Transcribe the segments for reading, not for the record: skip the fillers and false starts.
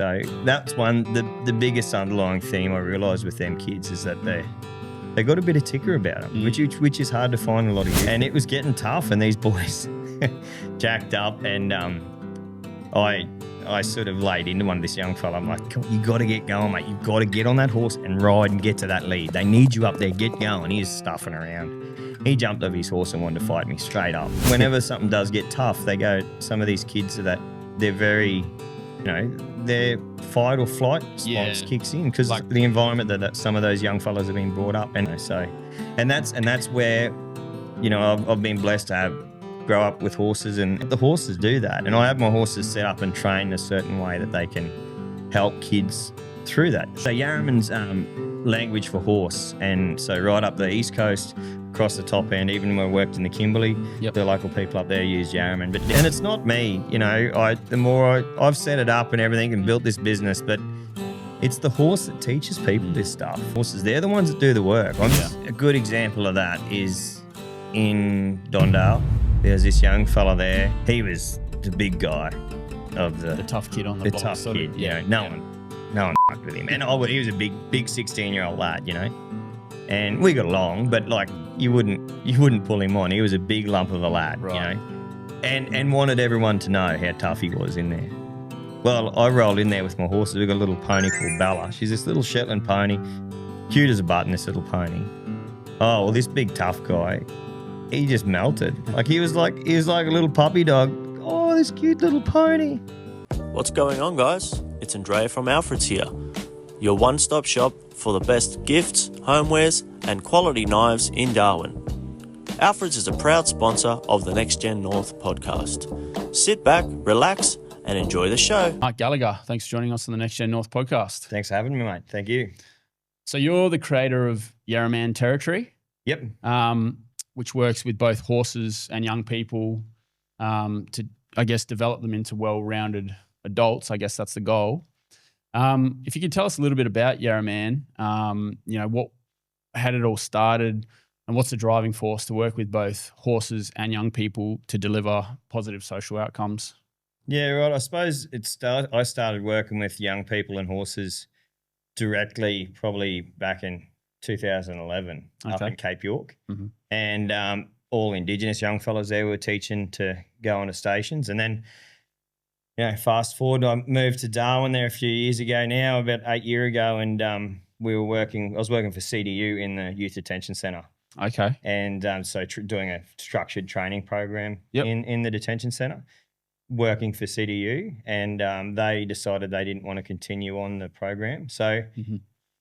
So that's the biggest underlying theme I realised with them kids is that they got a bit of ticker about them, which is hard to find a lot of. And it was getting tough, and these boys jacked up, and I sort of laid into one of this young fella. I'm like, you got to get going, mate. You've got to get on that horse and ride and get to that lead. They need you up there. Get going. He's stuffing around. He jumped off his horse and wanted to fight me straight up. Whenever something does get tough, they go, some of these kids are that, they're very, their fight or flight response kicks in because the environment that some of those young fellas have been brought up in. And that's where, I've been blessed to grow up with horses, and the horses do that. And I have my horses set up and trained a certain way that they can help kids through that. So Yarraman's language for horse, and so right up the East Coast, across the top end, even when I worked in the Kimberley, the local people up there use Yarraman. And it's not me, the more I've set it up and everything and built this business, but it's the horse that teaches people this stuff. Horses, they're the ones that do the work. A good example of that is in Dondale. There's this young fella there. He was the big guy of the tough kid on the block. Tough kid, no one fucked with him. And he was a big 16-year-old lad, And we got along, but you wouldn't pull him on. He was a big lump of a lad, and wanted everyone to know how tough he was in there. Well, I rolled in there with my horses. We got a little pony called Bella. She's this little Shetland pony, cute as a button, this little pony. Oh, well, this big tough guy, he just melted. He was like a little puppy dog. Oh, this cute little pony. What's going on, guys? It's Andrea from Alfred's here, your one-stop shop for the best gifts, homewares, and quality knives in Darwin. Alfred's is a proud sponsor of the NextGen North podcast. Sit back, relax, and enjoy the show. Marc Gallagher, thanks for joining us on the NextGen North podcast. Thanks for having me, mate. Thank you. So you're the creator of Yarraman Territory. Yep. Which works with both horses and young people to, I guess, develop them into well-rounded adults. I guess that's the goal. If you could tell us a little bit about Yarraman, how did it all started, and what's the driving force to work with both horses and young people to deliver positive social outcomes? Yeah, right. I suppose I started working with young people and horses directly probably back in 2011 up in Cape York. Mm-hmm. And all Indigenous young fellas there were teaching to go onto stations. And then, fast forward, I moved to Darwin there a few years ago now, about 8 years ago, and I was working for CDU in the Youth Detention Centre. Okay. And doing a structured training program in the detention centre, working for CDU, and they decided they didn't want to continue on the program. So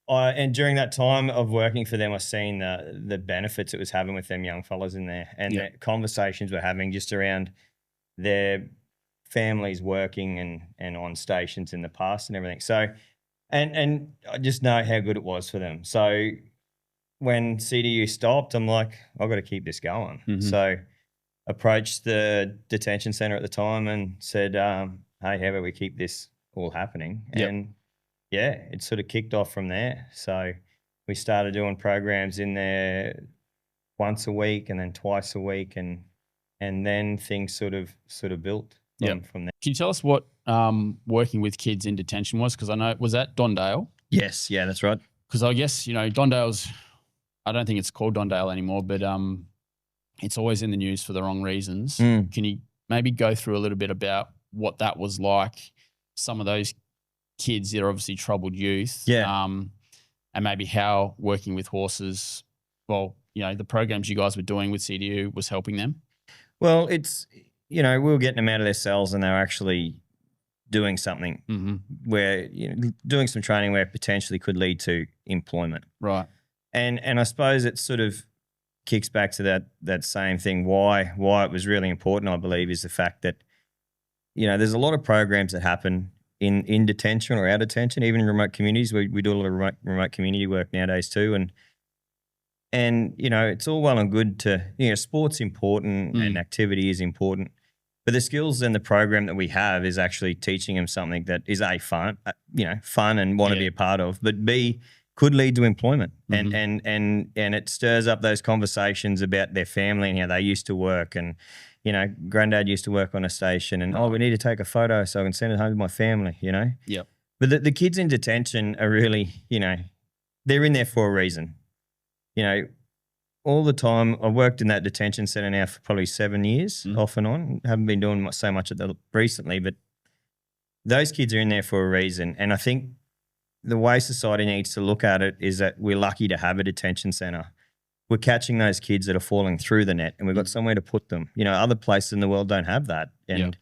and during that time of working for them, I seen the benefits it was having with them young fellas in there, and the conversations we're having just around their families working and on stations in the past and everything. So, and I just know how good it was for them. So when CDU stopped, I'm like, I've got to keep this going. Mm-hmm. So approached the detention centre at the time and said, hey, how about we keep this all happening? And it sort of kicked off from there. So we started doing programs in there once a week and then twice a week, and then things sort of built from there. Can you tell us what working with kids in detention was? Because I know, was that Dondale? Yes, yeah, that's right. Because I guess, Dondale's, I don't think it's called Dondale anymore, but it's always in the news for the wrong reasons. Can you maybe go through a little bit about what that was like, some of those kids that are obviously troubled youth, and maybe how working with horses, the programs you guys were doing with CDU was helping them? Well, it's, we were getting them out of their cells and they were actually doing something where, doing some training where it potentially could lead to employment. Right. And I suppose it sort of kicks back to that same thing. Why it was really important, I believe, is the fact that, there's a lot of programs that happen in detention or out of detention, even in remote communities. We do a lot of remote community work nowadays too. And it's all well and good to, sport's important and activity is important, but the skills and the program that we have is actually teaching them something that is fun and want to be a part of, but B, could lead to employment. And it stirs up those conversations about their family and how they used to work. And, granddad used to work on a station and, we need to take a photo so I can send it home to my family, Yep. But the kids in detention are really, they're in there for a reason. All the time. I've worked in that detention centre now for probably 7 years, off and on. Haven't been doing so much recently, but those kids are in there for a reason. And I think the way society needs to look at it is that we're lucky to have a detention centre. We're catching those kids that are falling through the net, and we've got somewhere to put them. Other places in the world don't have that. And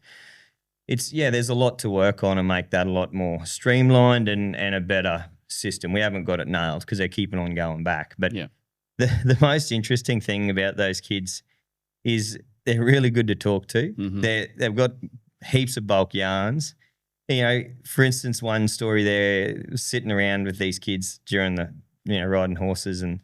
there's a lot to work on and make that a lot more streamlined and a better system. We haven't got it nailed because they're keeping on going back. But the most interesting thing about those kids is they're really good to talk to. They've got heaps of bulk yarns. For instance, one story there, sitting around with these kids during the, riding horses, and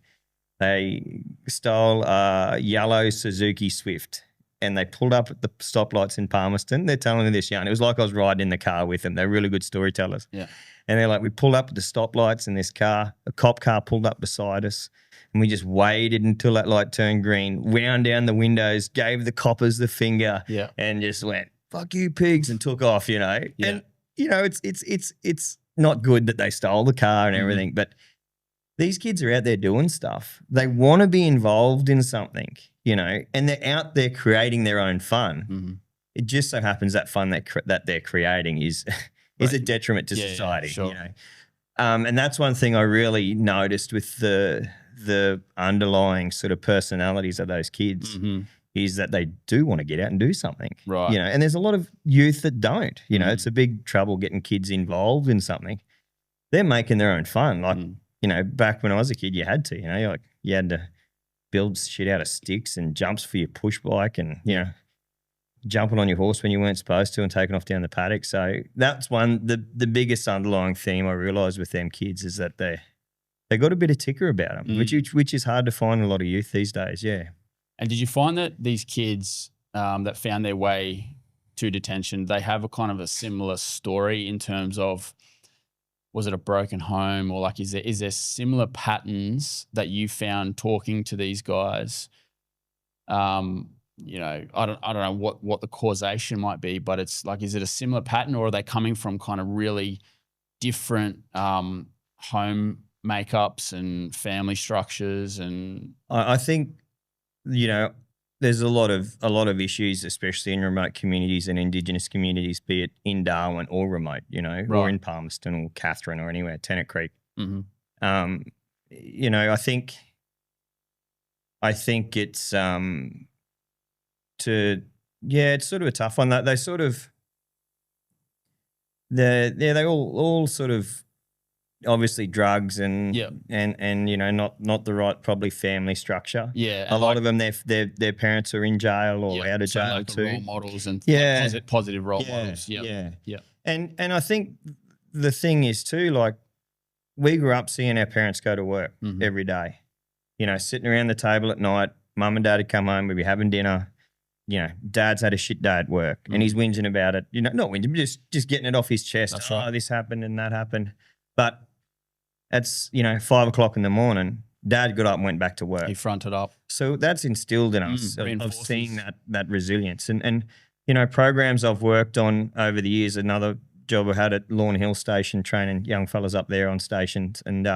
they stole a yellow Suzuki Swift, and they pulled up at the stoplights in Palmerston. They're telling me this yarn. It was like I was riding in the car with them. They're really good storytellers. Yeah. And they're like, we pulled up at the stoplights in this car. A cop car pulled up beside us, and we just waited until that light turned green, wound down the windows, gave the coppers the finger, and just went, fuck you pigs, and took off, And, it's not good that they stole the car and everything, but these kids are out there doing stuff. They want to be involved in something, and they're out there creating their own fun. It just so happens that fun that they're creating is a detriment to society, sure. And that's one thing I really noticed with the underlying sort of personalities of those kids is that they do want to get out and do something, right? And there's a lot of youth that don't. It's a big trouble getting kids involved in something. They're making their own fun, like. Back when I was a kid, you had to, you had to build shit out of sticks and jumps for your push bike and, jumping on your horse when you weren't supposed to and taking off down the paddock. So that's the biggest underlying theme I realised with them kids is that they got a bit of ticker about them, which is hard to find in a lot of youth these days, yeah. And did you find that these kids that found their way to detention, they have a kind of a similar story in terms of, was it a broken home, or like is there similar patterns that you found talking to these guys? I don't know what the causation might be, but it's like, is it a similar pattern, or are they coming from kind of really different home makeups and family structures? And I think there's a lot of issues, especially in remote communities and Indigenous communities, be it in Darwin or remote, or in Palmerston or Katherine or anywhere, Tennant Creek. I think it's it's sort of a tough one. They sort of they all sort of obviously drugs and not the right probably family structure. Yeah, a lot of them their parents are in jail or out of jail like too. Role models and positive role models. Yeah. And I think the thing is too, like we grew up seeing our parents go to work every day. Sitting around the table at night, mum and dad would come home, we'd be having dinner. Dad's had a shit day at work and he's whinging about it. Not whinging, just getting it off his chest. That's right. This happened and that happened. But it's, 5 o'clock in the morning, Dad got up and went back to work. He fronted up. So that's instilled in us of seeing that resilience. And programs I've worked on over the years, another job I had at Lawn Hill Station, training young fellas up there on stations. And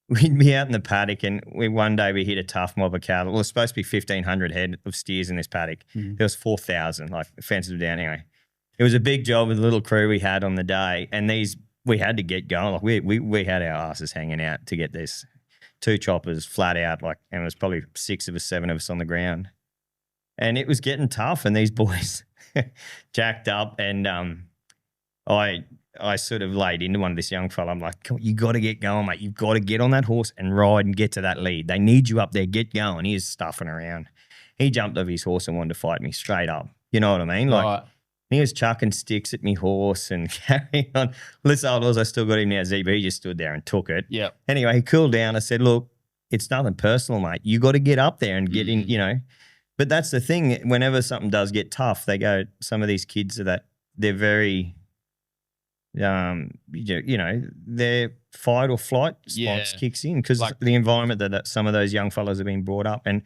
we'd be out in the paddock and one day we hit a tough mob of cattle. Well, it was supposed to be 1,500 head of steers in this paddock. There was 4,000, like fences were down anyway. It was a big job with the little crew we had on the day. And we had to get going. Like we had our asses hanging out to get this 2 choppers flat out, and it was probably 6 of us, 7 of us on the ground. And it was getting tough, and these boys jacked up, and I sort of laid into one of this young fella. I'm like, you got to get going, mate. You've got to get on that horse and ride and get to that lead. They need you up there. Get going. He was stuffing around. He jumped off his horse and wanted to fight me straight up. You know what I mean? Like, right. He was chucking sticks at me horse and carrying on. This old horse, I still got him now. ZB just stood there and took it. Yeah. Anyway, he cooled down. I said, look, it's nothing personal, mate. You got to get up there and get in, But that's the thing. Whenever something does get tough, some of these kids are they're very, their fight or flight response kicks in because the environment that some of those young fellas have been brought up. And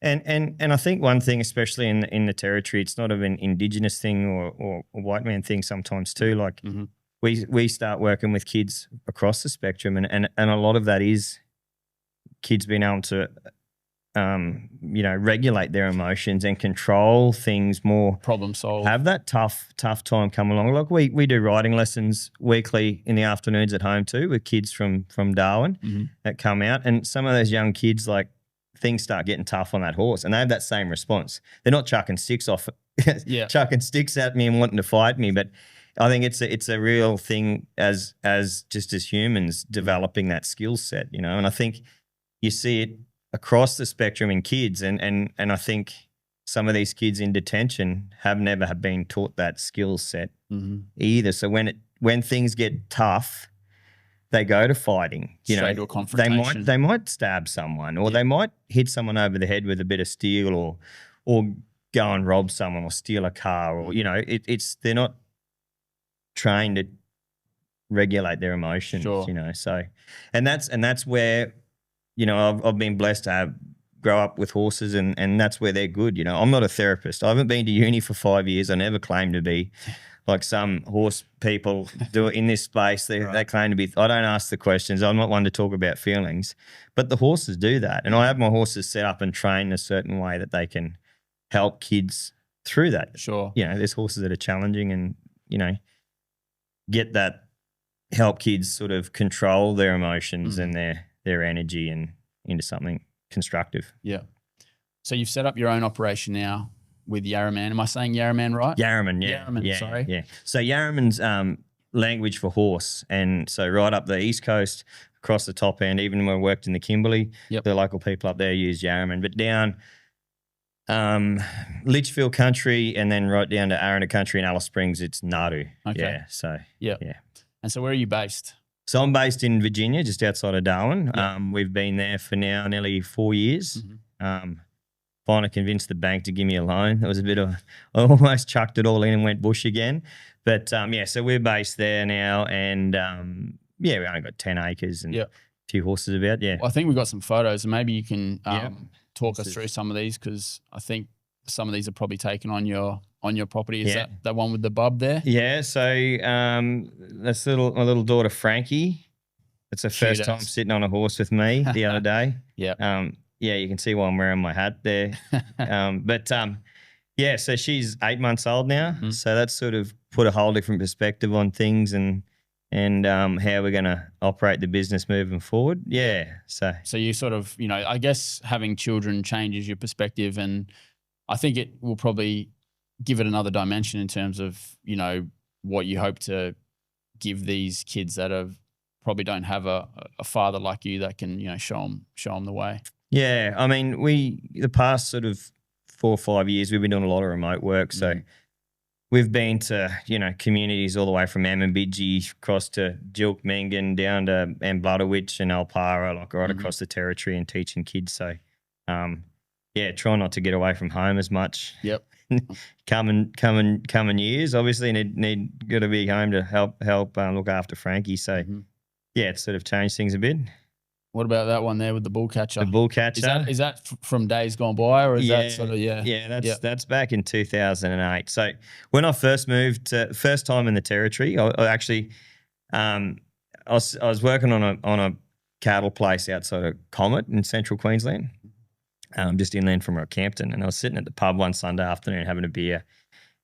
I think one thing, especially in the territory, it's not of an Indigenous thing or a white man thing sometimes too. Like we start working with kids across the spectrum, and a lot of that is kids being able to regulate their emotions and control things more. Problem solve. Have that tough time come along. Like we do writing lessons weekly in the afternoons at home too with kids from Darwin that come out, and some of those young kids, like, things start getting tough on that horse and they have that same response. They're not chucking sticks off, chucking sticks at me and wanting to fight me, but I think it's a real thing as humans developing that skill set, and I think you see it across the spectrum in kids, and I think some of these kids in detention have never been taught that skill set either. So when things get tough, they go to fighting. Straight to a confrontation. They might stab someone, or they might hit someone over the head with a bit of steel, or go and rob someone, or steal a car, or they're not trained to regulate their emotions. So and that's where I've been blessed to grow up with horses, and that's where they're good. I'm not a therapist. I haven't been to uni for 5 years. I never claimed to be like some horse people do it in this space. They claim to be. I don't ask the questions. I'm not one to talk about feelings, but the horses do that, and I have my horses set up and trained a certain way that they can help kids through that. Sure. There's horses that are challenging, and get that, help kids sort of control their emotions and their energy and into something constructive. Yeah. So you've set up your own operation now with Yarraman. Am I saying Yarraman right? Yarraman, yeah. Yarraman, sorry. Yeah. So Yarraman's language for horse, and so right up the East Coast, across the top end, even when I worked in the Kimberley, the local people up there use Yarraman. But down Litchfield country, and then right down to Aranda country in Alice Springs, it's Nadu. Okay. Yeah. So yeah. And so where are you based? So I'm based in Virginia, just outside of Darwin. We've been there for now nearly 4 years. Finally convinced the bank to give me a loan. That was a bit of, I almost chucked it all in and went bush again. But so we're based there now, and we only got 10 acres and a few horses about. Yeah. Well, I think we've got some photos, and maybe you can talk us through some of these, because I think some of these are probably taken on your property. Is that one with the bub there? Yeah. So that's my little daughter Frankie. It's her first time sitting on a horse with me the other day. You can see why I'm wearing my hat there. So she's 8 months old now. So that's sort of put a whole different perspective on things and how we're going to operate the business moving forward. Yeah. So you sort of, I guess having children changes your perspective, and I think it will probably give it another dimension in terms of, what you hope to give these kids that probably don't have a father like you that can, show them the way. Yeah, I mean, the past sort of 4 or 5 years, we've been doing a lot of remote work. So we've been to, communities all the way from Amambidji across to Jilkmingan down to Ambluttawitch and Alpara, like right across the territory, and teaching kids. So, try not to get away from home as much. Yep. coming years, obviously need got to be home to help look after Frankie. So, it's sort of changed things a bit. What about that one there with the bull catcher? The bull catcher. Is that from days gone by, or is that sort of that's back in 2008. So when I first moved, first time in the territory, I actually I was working on a cattle place outside of Comet in central Queensland, just inland from Rockhampton, and I was sitting at the pub one Sunday afternoon having a beer,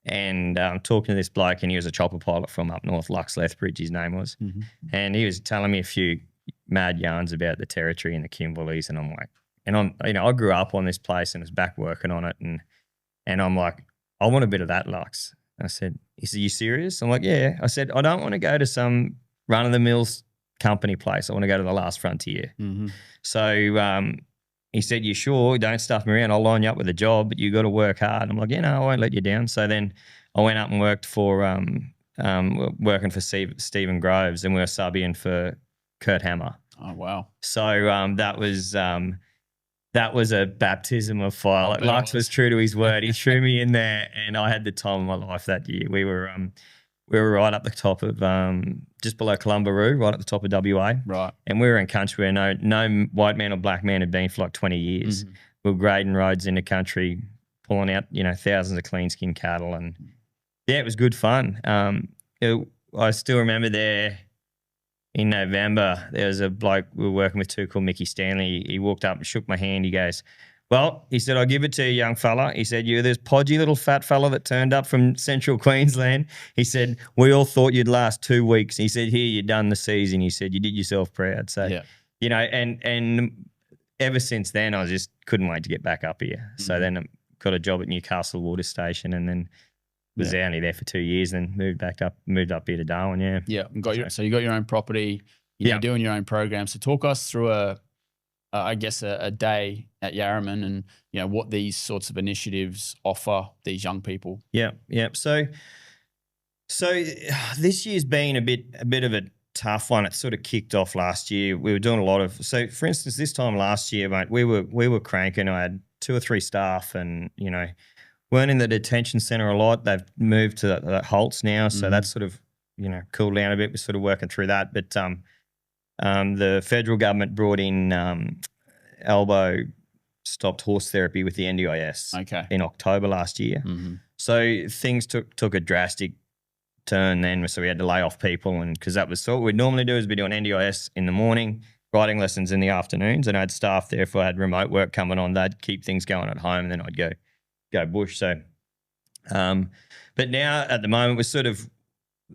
and talking to this bloke, and he was a chopper pilot from up north, Lux Lethbridge, his name was, and he was telling me a few mad yarns about the territory and the Kimberleys, and I'm like, I grew up on this place and was back working on it, and I'm like, I want a bit of that, Lux. I said, he said, you serious? I'm like, yeah. I said, I don't want to go to some run-of-the-mill company place. I want to go to the last frontier. So he said, you sure? Don't stuff me around. I'll line you up with a job, but you got to work hard. I'm like, I won't let you down. So then I went up and worked for working for Stephen Groves, and we were subbing for Kurt Hammer. Oh, wow. So that was a baptism of fire. Like, Lux was true to his word. He threw me in there, and I had the time of my life that year. We were right up the top of just below Columbaroo, right at the top of WA. Right. And we were in country where no white man or black man had been for like 20 years. We were grading roads in the country, pulling out, thousands of clean skin cattle, and it was good fun. I still remember there in November, there was a bloke we were working with too called Mickey Stanley. He walked up and shook my hand. He goes, well, he said, I'll give it to you, young fella. He said, you're this podgy little fat fella that turned up from central Queensland. He said, we all thought you'd last 2 weeks. He said, here, you've done the season. He said, you did yourself proud. So, you know, and ever since then, I just couldn't wait to get back up here. So then I got a job at Newcastle Water Station and then was only there for 2 years and moved up here to Darwin, And so you got your own property, you're doing your own program. So talk us through I guess a day at Yarraman and, you know, what these sorts of initiatives offer these young people. Yeah. So this year's been a bit of a tough one. It sort of kicked off last year. We were doing a lot of, so for instance, this time last year, mate, we were cranking. I had 2 or 3 staff and, you know, weren't in the detention centre a lot. They've moved to the Holtz now. So that's sort of, you know, cooled down a bit. We're sort of working through that. But the federal government brought in elbow stopped horse therapy with the NDIS in October last year. So things took a drastic turn then. So we had to lay off people, and because that was so what we'd normally do is be doing NDIS in the morning, riding lessons in the afternoons, and I had staff there if I had remote work coming on. They'd keep things going at home, and then I'd go bush. So, but now at the moment we're sort of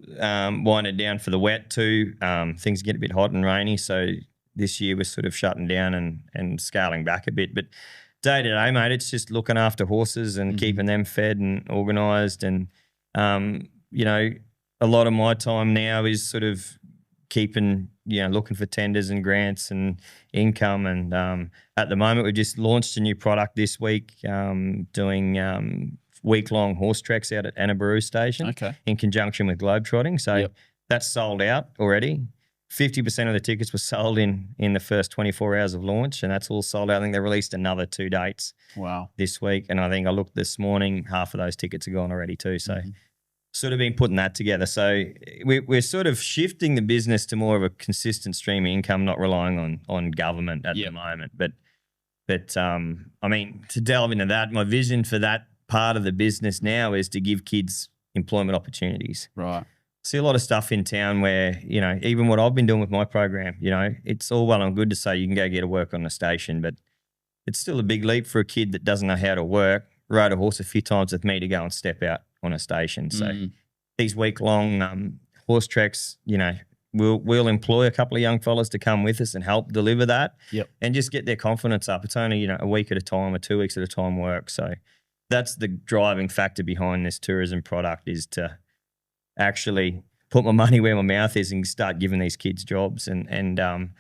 winding down for the wet too. Things get a bit hot and rainy, so this year we're sort of shutting down and scaling back a bit. But day to day, mate, it's just looking after horses and keeping them fed and organised. And you know, a lot of my time now is sort of keeping, you know, looking for tenders and grants and income. And at the moment, we've just launched a new product this week, doing week-long horse treks out at Annaburu Station in conjunction with Globetrotting. So that's sold out already. 50% of the tickets were sold in the first 24 hours of launch, and that's all sold out. I think they released another 2 dates this week, and I think I looked this morning, half of those tickets are gone already too. So sort of been putting that together. So we're sort of shifting the business to more of a consistent stream of income, not relying on government at the moment. But I mean, to delve into that, my vision for that part of the business now is to give kids employment opportunities. Right. See a lot of stuff in town where, you know, even what I've been doing with my program, you know, it's all well and good to say you can go get a work on the station, but it's still a big leap for a kid that doesn't know how to work, rode a horse a few times with me to go and step out on a station. So these week-long horse treks, you know, we'll employ a couple of young fellas to come with us and help deliver that and just get their confidence up. It's only, you know, a week at a time or 2 weeks at a time work. So that's the driving factor behind this tourism product, is to actually put my money where my mouth is and start giving these kids jobs and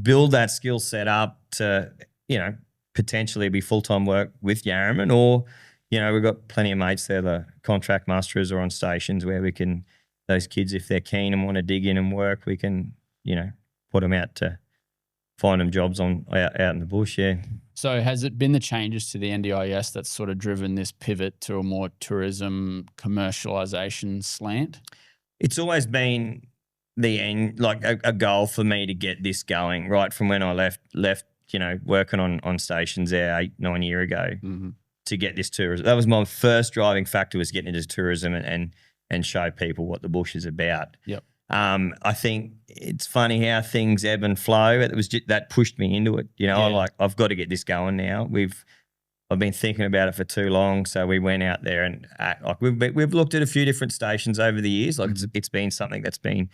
build that skill set up to, you know, potentially be full-time work with Yarraman, or, you know, we've got plenty of mates there, the contract masterers or on stations where we can, those kids, if they're keen and want to dig in and work, we can, you know, put them out to find them jobs out in the bush, So has it been the changes to the NDIS that's sort of driven this pivot to a more tourism commercialisation slant? It's always been the end, like a goal for me to get this going right from when I left, you know, working on stations there 8-9 years ago to get this tourism. That was my first driving factor, was getting into tourism and show people what the bush is about. I think it's funny how things ebb and flow. It was just, that pushed me into it. You know, I've got to get this going now. I've been thinking about it for too long, so we went out there and like we've looked at a few different stations over the years. Like it's been something that's been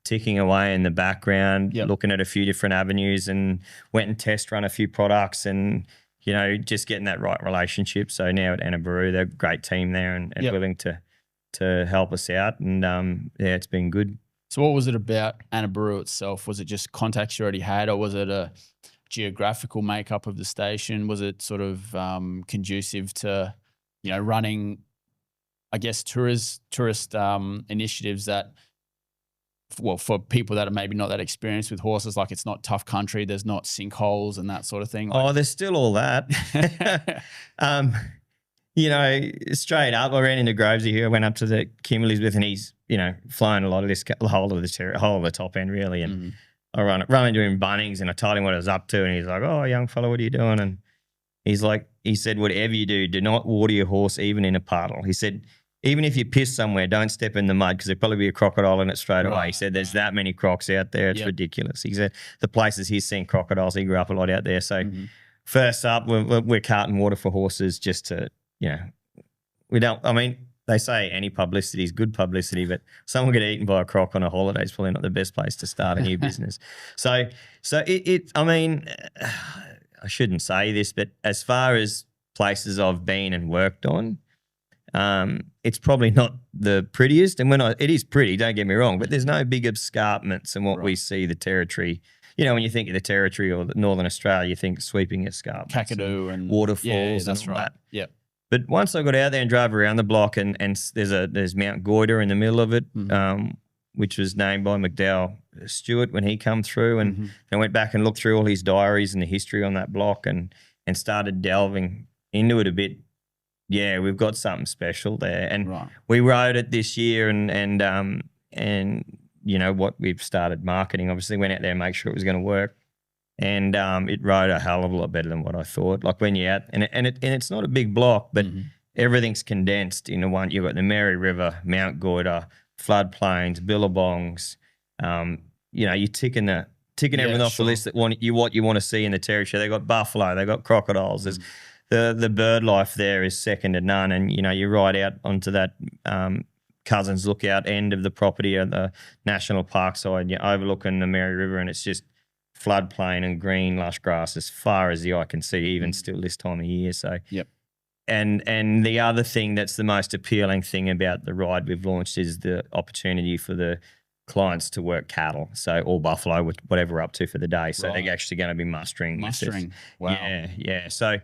ticking away in the background, looking at a few different avenues, and went and test run a few products, and, you know, just getting that right relationship. So now at Annaburu, they're a great team there and willing to help us out, and it's been good. So what was it about Annaburu itself? Was it just contacts you already had, or was it a geographical makeup of the station? Was it sort of conducive to, you know, running, I guess, tourist initiatives that, well, for people that are maybe not that experienced with horses, like it's not tough country, there's not sinkholes and that sort of thing? Oh, there's still all that. You know, straight up, I ran into Grovesy here. I went up to the Kimberleys with, and he's, you know, flown a lot of this, whole of the top end really. And I run into him in Bunnings, and I told him what I was up to, and he's like, "Oh, young fella, what are you doing?" And he said, "Whatever you do, do not water your horse even in a puddle." He said, even if you piss somewhere, don't step in the mud because there'll probably be a crocodile in it straight away. He said there's that many crocs out there. It's ridiculous. He said the places he's seen crocodiles, he grew up a lot out there. So first up, we're carting water for horses just to, we don't, I mean, they say any publicity is good publicity, but someone get eaten by a croc on a holiday is probably not the best place to start a new business. So I mean, I shouldn't say this, but as far as places I've been and worked on, it's probably not the prettiest. And it is pretty, don't get me wrong, but there's no big escarpments in what we see the Territory. When you think of the Territory or Northern Australia, you think sweeping escarpments. Kakadu and waterfalls that's and all that. Yeah. But once I got out there and drove around the block and there's Mount Goyder in the middle of it, which was named by McDowell Stewart when he come through. And I went back and looked through all his diaries and the history on that block and started delving into it a bit. Yeah, we've got something special there. And we rode it this year and what we've started marketing, obviously went out there and make sure it was going to work. And it rode a hell of a lot better than what I thought. Like when you're out, and it's not a big block, but everything's condensed into one. You've got the Mary River, Mount Goyder, floodplains, billabongs. You're ticking everything off the list that what you want to see in the Territory. They got buffalo, they got crocodiles. There's the bird life there is second to none. And you ride out onto that Cousins Lookout end of the property at the national park side. You're overlooking the Mary River, and it's just floodplain and green lush grass as far as the eye can see, even still this time of year. So and the other thing that's the most appealing thing about the ride we've launched is the opportunity for the clients to work cattle, so or buffalo, whatever we're up to for the day. So they're actually going to be mustering. Wow. Yeah. So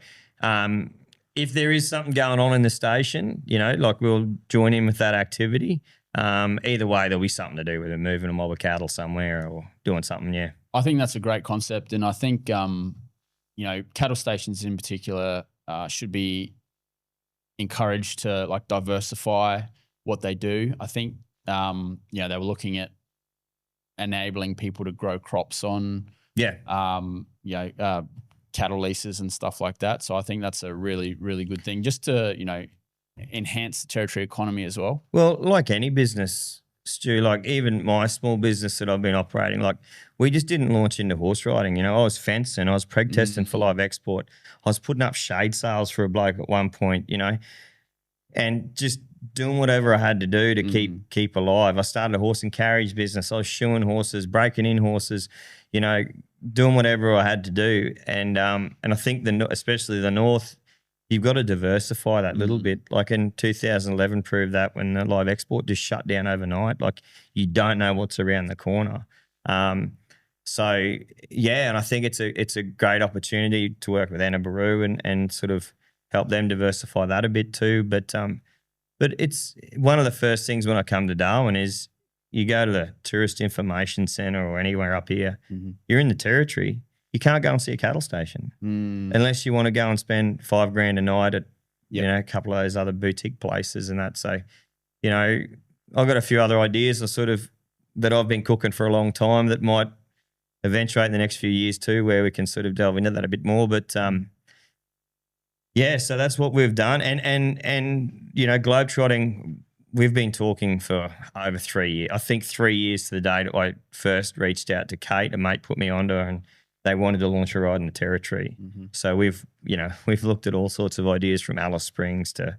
if there is something going on in the station, like we'll join in with that activity. Either way, there'll be something to do with it, moving a mob of cattle somewhere or doing something. Yeah. I think that's a great concept, and I think cattle stations in particular should be encouraged to like diversify what they do. I think they were looking at enabling people to grow crops on cattle leases and stuff like that. So I think that's a really, really good thing just to enhance the Territory economy as well. Well, like any business, Stu, like even my small business that I've been operating, like we just didn't launch into horse riding. I was fencing, I was preg testing for live export. I was putting up shade sails for a bloke at one point, and just doing whatever I had to do to keep alive. I started a horse and carriage business. I was shoeing horses, breaking in horses, doing whatever I had to do. And I think especially the North, you've got to diversify that little bit. Like in 2011 proved that when the live export just shut down overnight. Like you don't know what's around the corner. So yeah, and I think it's a great opportunity to work with Anna Baru and sort of help them diversify that a bit too. But it's one of the first things when I come to Darwin is you go to the Tourist Information Centre or anywhere up here, you're in the Territory. You can't go and see a cattle station unless you want to go and spend $5,000 a night at a couple of those other boutique places and that. So, I've got a few other ideas that I've been cooking for a long time that might eventuate in the next few years too, where we can sort of delve into that a bit more. But so that's what we've done. And globetrotting, we've been talking for over 3 years. I think 3 years to the day that I first reached out to Kate, a mate put me onto her, and they wanted to launch a ride in the Territory. So we've looked at all sorts of ideas from Alice Springs to,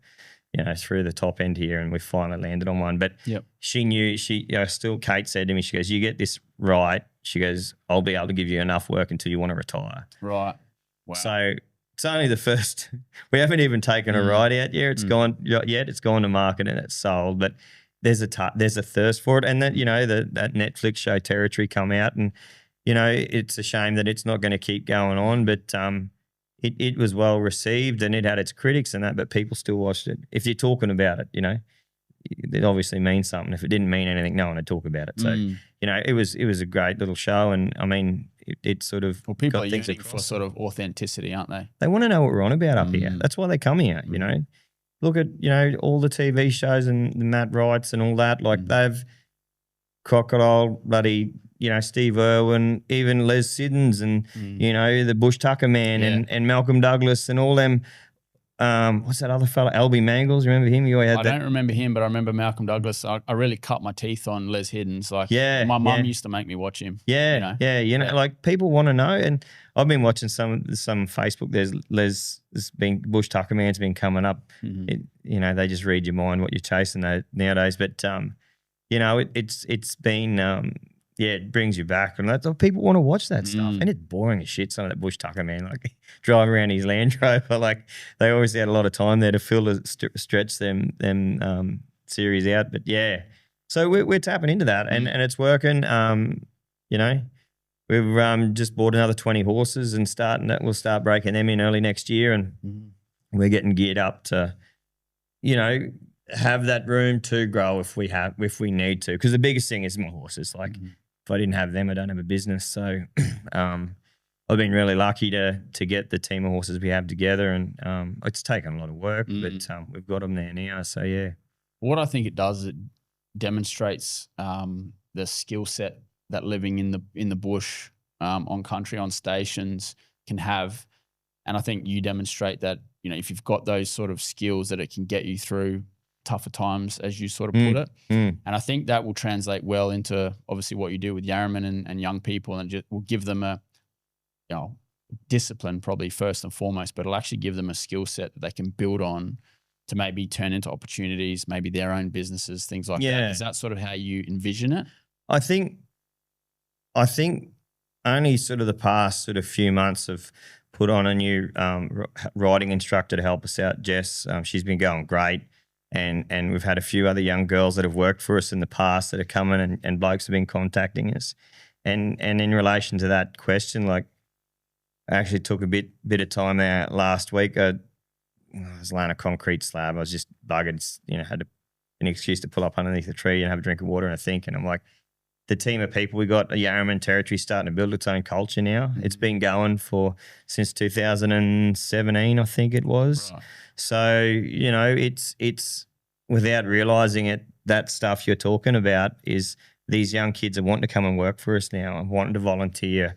through the top end here, and we finally landed on one. But she knew, Kate said to me, she goes, you get this right. She goes, I'll be able to give you enough work until you want to retire. Right. Wow. So it's only the first, we haven't even taken a ride out yet. It's gone to market and it's sold, but there's a thirst for it. And that, that Netflix show Territory come out, and, it's a shame that it's not going to keep going on, but it was well received and it had its critics and that, but people still watched it. If you're talking about it, it obviously means something. If it didn't mean anything, no one would talk about it. So, it was a great little show, and I mean, it sort of people are using it for sort of authenticity, aren't they? They want to know what we're on about up here. That's why they come here. Look at all the TV shows and the Matt Wrights and all that. Like they've Crocodile, bloody Steve Irwin, even Les Siddons, and the Bush Tucker Man and Malcolm Douglas and all them. what's that other fella? LB Mangles, remember him? I don't remember him, but I remember Malcolm Douglas. I really cut my teeth on Les Hiddens. Like, my mum used to make me watch him. Like people want to know, and I've been watching some Facebook. There's been Bush Tucker Man's been coming up. They just read your mind what you're chasing nowadays. But it's been it brings you back, and people want to watch that stuff. And it's boring as shit. Some of that Bush Tucker Man, like drive around his Land Rover, like they always had a lot of time there to stretch them series out. But so we're tapping into that, and it's working. We've just bought another 20 horses and we'll start breaking them in early next year, and we're getting geared up to, have that room to grow if we need to. Because the biggest thing is my horses. Like if I didn't have them, I don't have a business. So I've been really lucky to get the team of horses we have together, and it's taken a lot of work, but we've got them there now. So yeah. What I think it does, it demonstrates the skill set that living in the bush, on country, on stations can have. And I think you demonstrate that, if you've got those sort of skills, that it can get you through tougher times, as you sort of put it. And I think that will translate well into obviously what you do with Yarraman and young people, and just will give them a, discipline probably first and foremost, but it'll actually give them a skill set that they can build on to maybe turn into opportunities, maybe their own businesses, things like that. Is that sort of how you envision it? I think only sort of the past sort of few months have put on a new riding instructor to help us out, Jess. She's been going great. And we've had a few other young girls that have worked for us in the past that are coming, and blokes have been contacting us. And in relation to that question, like I actually took a bit of time out last week. I was laying a concrete slab. I was just buggered, had an excuse to pull up underneath the tree and have a drink of water and a think. And I'm like, the team of people we got, Yarraman Territory, starting to build its own culture now. It's been going since 2017, I think it was. Right. So, it's without realising it, that stuff you're talking about is these young kids are wanting to come and work for us now and wanting to volunteer.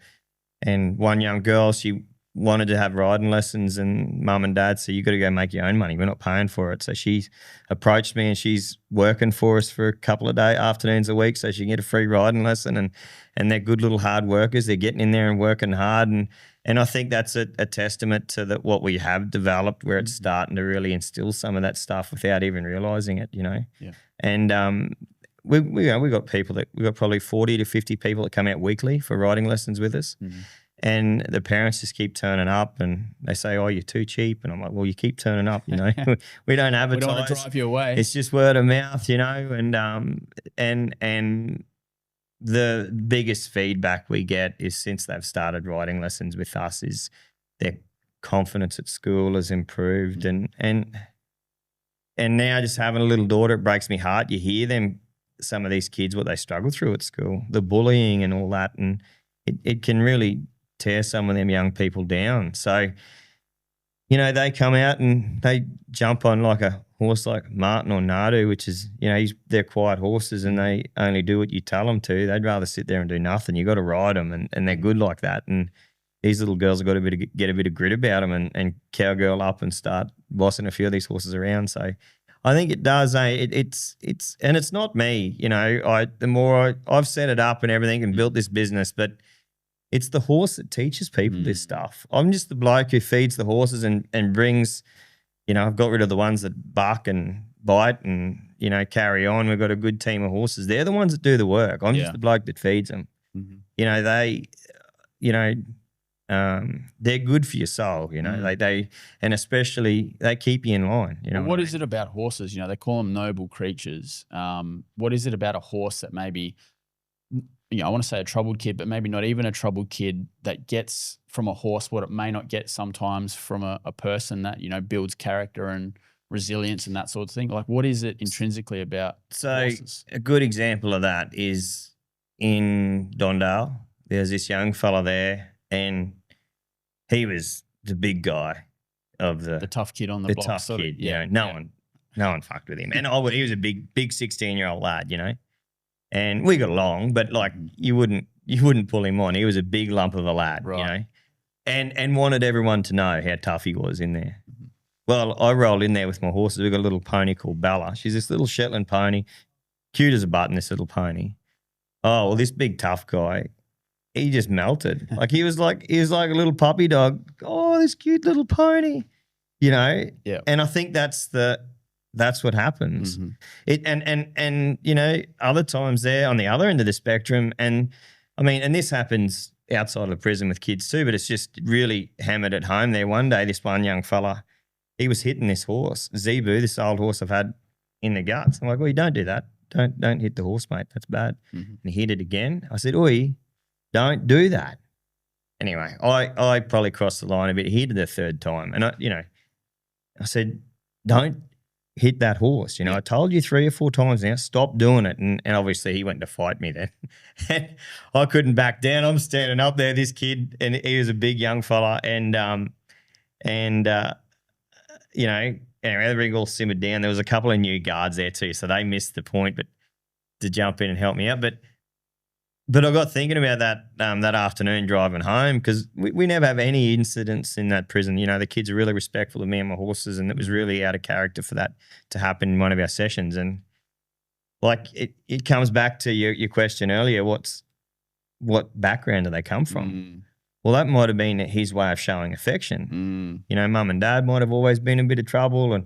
And one young girl, she wanted to have riding lessons, and mum and dad said, you got to go make your own money. We're not paying for it. So she approached me, and she's working for us for a couple of afternoons a week so she can get a free riding lesson. And they're good little hard workers. They're getting in there and working hard. And I think that's a testament to what we have developed, where it's starting to really instill some of that stuff without even realising it, Yeah. And we got probably 40 to 50 people that come out weekly for riding lessons with us. And the parents just keep turning up, and they say, oh, you're too cheap. And I'm like, well, you keep turning up, We don't advertise. We don't want to drive you away. It's just word of mouth, And the biggest feedback we get is, since they've started riding lessons with us, is their confidence at school has improved. And now, just having a little daughter, it breaks me heart. You hear some of these kids, what they struggle through at school, the bullying and all that. And it can really tear some of them young people down. So, they come out and they jump on like a horse like Martin or Nadu, which is, they're quiet horses and they only do what you tell them to. They'd rather sit there and do nothing. You got to ride them, and they're good like that. And these little girls have got to get a bit of grit about them and cowgirl up and start bossing a few of these horses around. So I think it does. It's not me, the more I've set it up and everything and built this business, but it's the horse that teaches people this stuff. I'm just the bloke who feeds the horses and brings, I've got rid of the ones that bark and bite and, carry on. We've got a good team of horses. They're the ones that do the work. I'm just the bloke that feeds them. They're good for your soul, they and especially they keep you in line. What is it about horses? They call them noble creatures. What is it about a horse that maybe, I want to say a troubled kid, but maybe not even a troubled kid, that gets from a horse what it may not get sometimes from a person that, builds character and resilience and that sort of thing? Like, what is it intrinsically about horses? A good example of that is in Dondale. There's this young fella there, and he was the big guy of the tough kid on the block. The tough kid, no one fucked with him. And he was a big 16-year-old lad, And we got along, but like you wouldn't pull him on. He was a big lump of a lad, right. And wanted everyone to know how tough he was in there. Well, I rolled in there with my horses. We've got a little pony called Bella. She's this little Shetland pony, cute as a button, this little pony. Oh, well, this big tough guy, he just melted. Like he was like a little puppy dog. Oh, this cute little pony, you know? Yeah. And I think that's what happens. Mm-hmm. It and you know, other times there on the other end of the spectrum, and I mean, and this happens outside of the prison with kids too, but it's just really hammered at home there. One day, this one young fella, he was hitting this horse, Zebu, this old horse I've had in the guts. I'm like, well, you don't do that. Don't hit the horse, mate. That's bad. Mm-hmm. And he hit it again. I said, oi, don't do that. Anyway, I probably crossed the line a bit. He hit it the third time. And I said, don't hit that horse. You know, I told you 3 or 4 times now, stop doing it. And obviously he went to fight me then. And I couldn't back down. I'm standing up there, this kid, and he was a big young fella. And you know, anyway, everything all simmered down. There was a couple of new guards there too, so they missed the point, but to jump in and help me out. But I got thinking about that afternoon driving home, because we never have any incidents in that prison. You know, the kids are really respectful of me and my horses, and it was really out of character for that to happen in one of our sessions. And like it comes back to your question earlier, what background do they come from? Mm. Well, that might have been his way of showing affection. You know, mum and dad might have always been in a bit of trouble and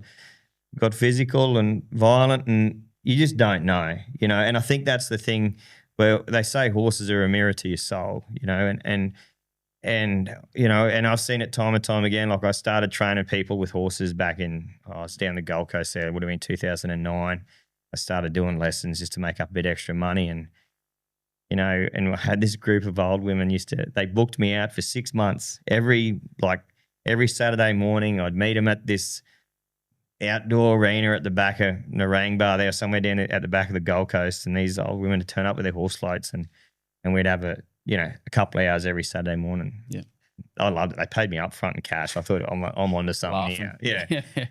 got physical and violent, and you just don't know, you know. And I think that's the thing where they say horses are a mirror to your soul, you know, and you know, and I've seen it time and time again. Like I started training people with horses back in, I was down the Gold Coast there, it would have been 2009. I started doing lessons just to make up a bit extra money, and you know, and I had this group of old women they booked me out for 6 months. Every Saturday morning, I'd meet them at this outdoor arena at the back of Narangba there, somewhere down at the back of the Gold Coast, and these old women would turn up with their horse floats, and we'd have a couple of hours every Saturday morning. Yeah. I loved it. They paid me up front in cash. I thought I'm onto something here. Yeah. Yeah.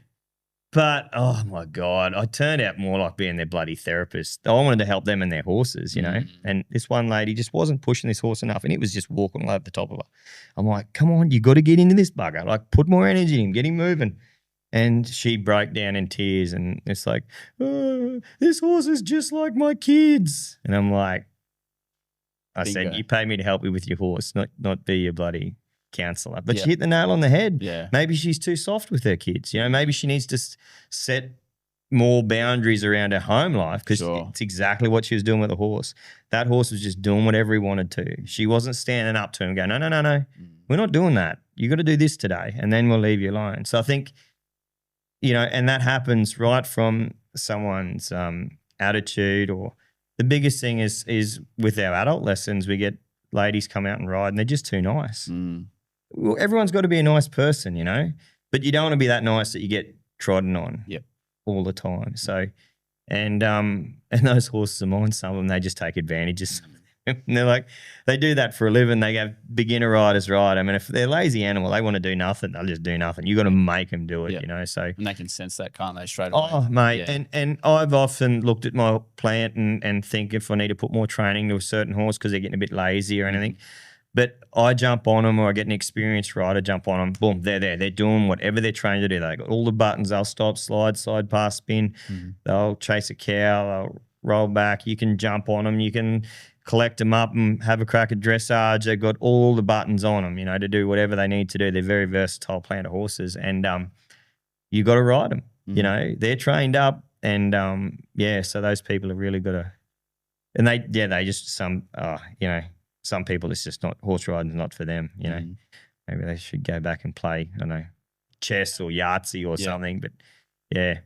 But, oh, my God, I turned out more like being their bloody therapist. I wanted to help them and their horses, you know. And this one lady just wasn't pushing this horse enough, and it was just walking all over the top of her. I'm like, come on, you got to get into this bugger. Like, put more energy in him, get him moving. And she broke down in tears, and it's like, oh, this horse is just like my kids. And I'm like, I said, you pay me to help you with your horse, not be your bloody counselor. But she hit the nail on the head. Yeah. Maybe she's too soft with her kids. You know, maybe she needs to set more boundaries around her home life, because it's exactly what she was doing with the horse. That horse was just doing whatever he wanted to. She wasn't standing up to him going, no, we're not doing that. You got to do this today, and then we'll leave you alone. So I think, you know, and that happens right from someone's attitude, or the biggest thing is with our adult lessons, we get ladies come out and ride, and they're just too nice. Well, everyone's got to be a nice person, you know, but you don't want to be that nice that you get trodden on all the time. So, and those horses of mine, some of them, they just take advantage. And they're like, they do that for a living. They have beginner riders ride. I mean, if they're a lazy animal, they want to do nothing, they'll just do nothing. You got to make them do it, you know. So, and they can sense that, can't they, straight away? Oh, mate, and I've often looked at my plant and think if I need to put more training to a certain horse because they're getting a bit lazy or anything. But I jump on them, or I get an experienced rider, jump on them, boom, they're there. They're doing whatever they're trained to do. They got all the buttons. They'll stop, slide, side pass, spin. They'll chase a cow. They'll roll back. You can jump on them. You can collect them up and have a crack at dressage. They've got all the buttons on them, you know, to do whatever they need to do. They're very versatile plant of horses, and you got to ride them. You know, they're trained up, and so those people have really got to, and they just you know, some people it's just not, horse riding is not for them. You know, maybe they should go back and play, I don't know, chess or Yahtzee or something. But yeah.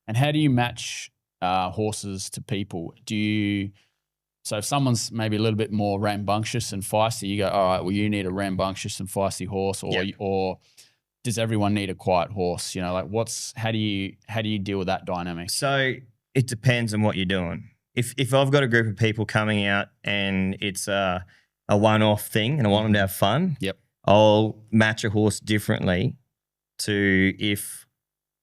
And how do you match horses to people? So if someone's maybe a little bit more rambunctious and feisty, you go, all right, well, you need a rambunctious and feisty horse, or does everyone need a quiet horse? You know, like how do you deal with that dynamic? So it depends on what you're doing. If I've got a group of people coming out and it's a one-off thing and I want them to have fun, I'll match a horse differently to if